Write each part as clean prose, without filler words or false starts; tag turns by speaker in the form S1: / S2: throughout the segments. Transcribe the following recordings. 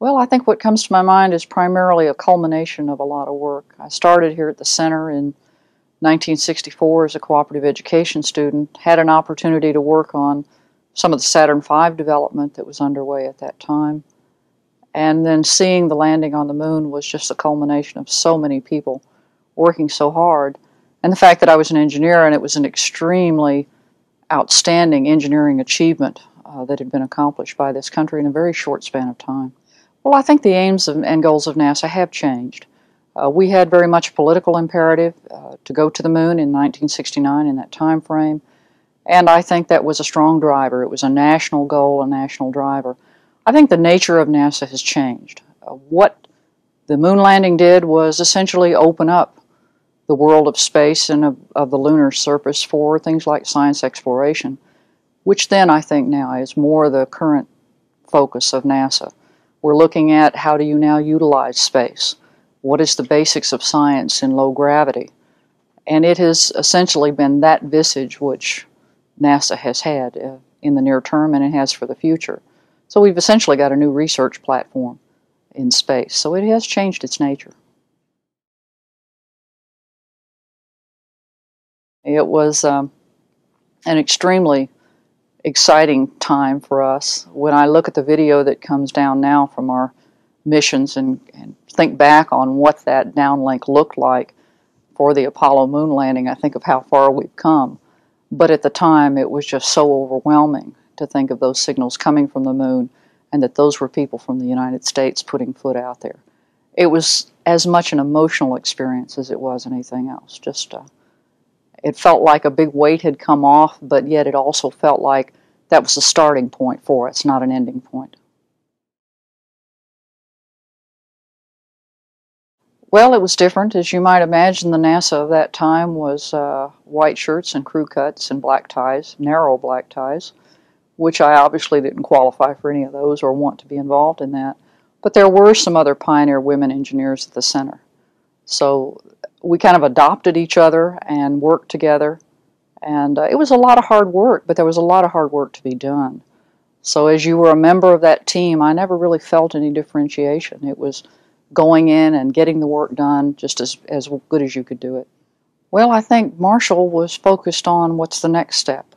S1: Well, I think what comes to my mind is primarily a culmination of a lot of work. I started here at the center in 1964 as a cooperative education student, had an opportunity to work on some of the Saturn V development that was underway at that time, and then seeing the landing on the moon was just a culmination of so many people working so hard, and the fact that I was an engineer and it was an extremely outstanding engineering achievement that had been accomplished by this country in a very short span of time. Well, I think the aims and goals of NASA have changed. We had very much a political imperative to go to the moon in 1969 in that time frame, and I think that was a strong driver. It was a national goal, a national driver. I think the nature of NASA has changed. What the moon landing did was essentially open up the world of space and of the lunar surface for things like science exploration, which then I think now is more the current focus of NASA. We're looking at how do you now utilize space? What is the basics of science in low gravity? And it has essentially been that visage which NASA has had in the near term, and it has for the future. So we've essentially got a new research platform in space. So it has changed its nature. It was an extremely exciting time for us. When I look at the video that comes down now from our missions and think back on what that downlink looked like for the Apollo moon landing, I think of how far we've come. But at the time, it was just so overwhelming to think of those signals coming from the moon and that those were people from the United States putting foot out there. It was as much an emotional experience as it was anything else. It felt like a big weight had come off, but yet it also felt like that was a starting point for us, not an ending point. Well, it was different. As you might imagine, the NASA of that time was white shirts and crew cuts and black ties, narrow black ties, which I obviously didn't qualify for any of those or want to be involved in that. But there were some other pioneer women engineers at the center. So we kind of adopted each other and worked together. And it was a lot of hard work, but there was a lot of hard work to be done. So as you were a member of that team, I never really felt any differentiation. It was going in and getting the work done just as good as you could do it. Well, I think Marshall was focused on what's the next step.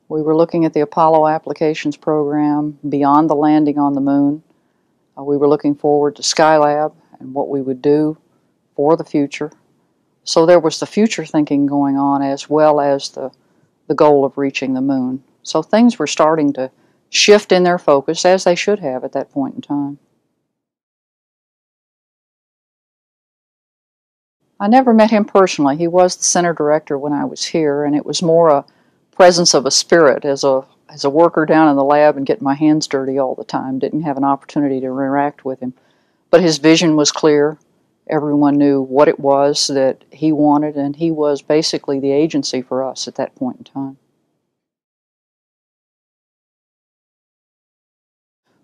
S1: We were looking at the Apollo applications program beyond the landing on the moon. We were looking forward to Skylab and what we would do for the future. So there was the future thinking going on as well as the goal of reaching the moon. So things were starting to shift in their focus, as they should have at that point in time. I never met him personally. He was the center director when I was here, and it was more a presence of a spirit as a worker down in the lab and getting my hands dirty all the time. Didn't have an opportunity to interact with him. But his vision was clear. Everyone knew what it was that he wanted, and he was basically the agency for us at that point in time.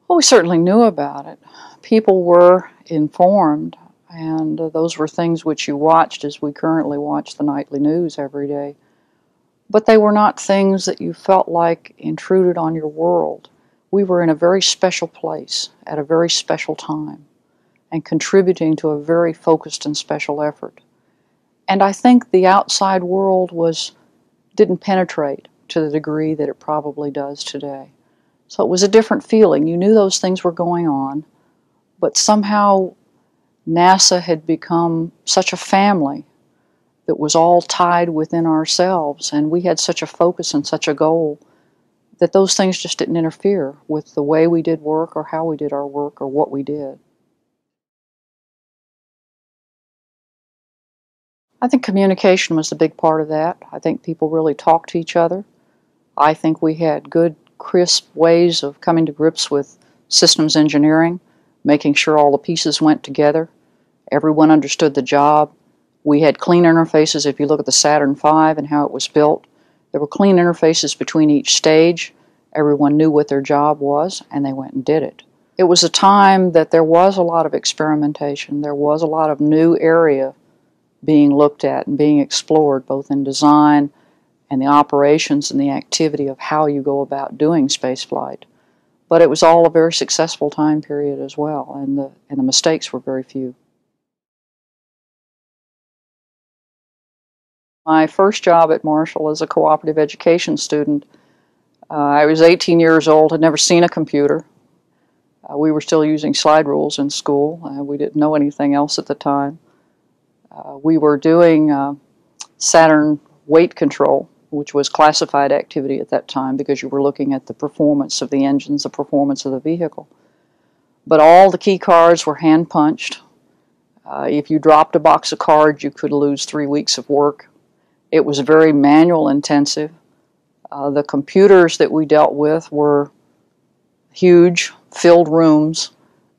S1: Well, we certainly knew about it. People were informed, and those were things which you watched as we currently watch the nightly news every day. But they were not things that you felt like intruded on your world. We were in a very special place at a very special time and contributing to a very focused and special effort. And I think the outside world didn't penetrate to the degree that it probably does today. So it was a different feeling. You knew those things were going on, but somehow NASA had become such a family that was all tied within ourselves, and we had such a focus and such a goal that those things just didn't interfere with the way we did work or how we did our work or what we did. I think communication was a big part of that. I think people really talked to each other. I think we had good, crisp ways of coming to grips with systems engineering, making sure all the pieces went together. Everyone understood the job. We had clean interfaces. If you look at the Saturn V and how it was built, there were clean interfaces between each stage. Everyone knew what their job was, and they went and did it. It was a time that there was a lot of experimentation. There was a lot of new area being looked at and being explored, both in design and the operations and the activity of how you go about doing spaceflight. But it was all a very successful time period as well, and the mistakes were very few. My first job at Marshall as a cooperative education student, I was 18 years old, had never seen a computer. We were still using slide rules in school. We didn't know anything else at the time. We were doing Saturn weight control, which was classified activity at that time because you were looking at the performance of the engines, the performance of the vehicle. But all the key cards were hand punched. If you dropped a box of cards, you could lose 3 weeks of work. It was very manual intensive. The computers that we dealt with were huge, filled rooms,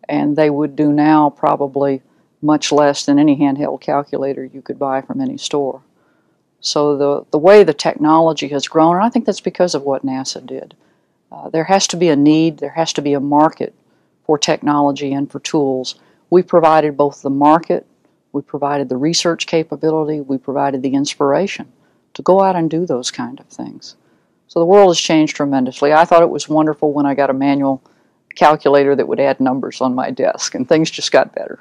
S1: and they would do now probably much less than any handheld calculator you could buy from any store. So the way the technology has grown, and I think that's because of what NASA did. There has to be a need, there has to be a market for technology and for tools. We provided both the market, we provided the research capability, we provided the inspiration to go out and do those kind of things. So the world has changed tremendously. I thought it was wonderful when I got a manual calculator that would add numbers on my desk, and things just got better.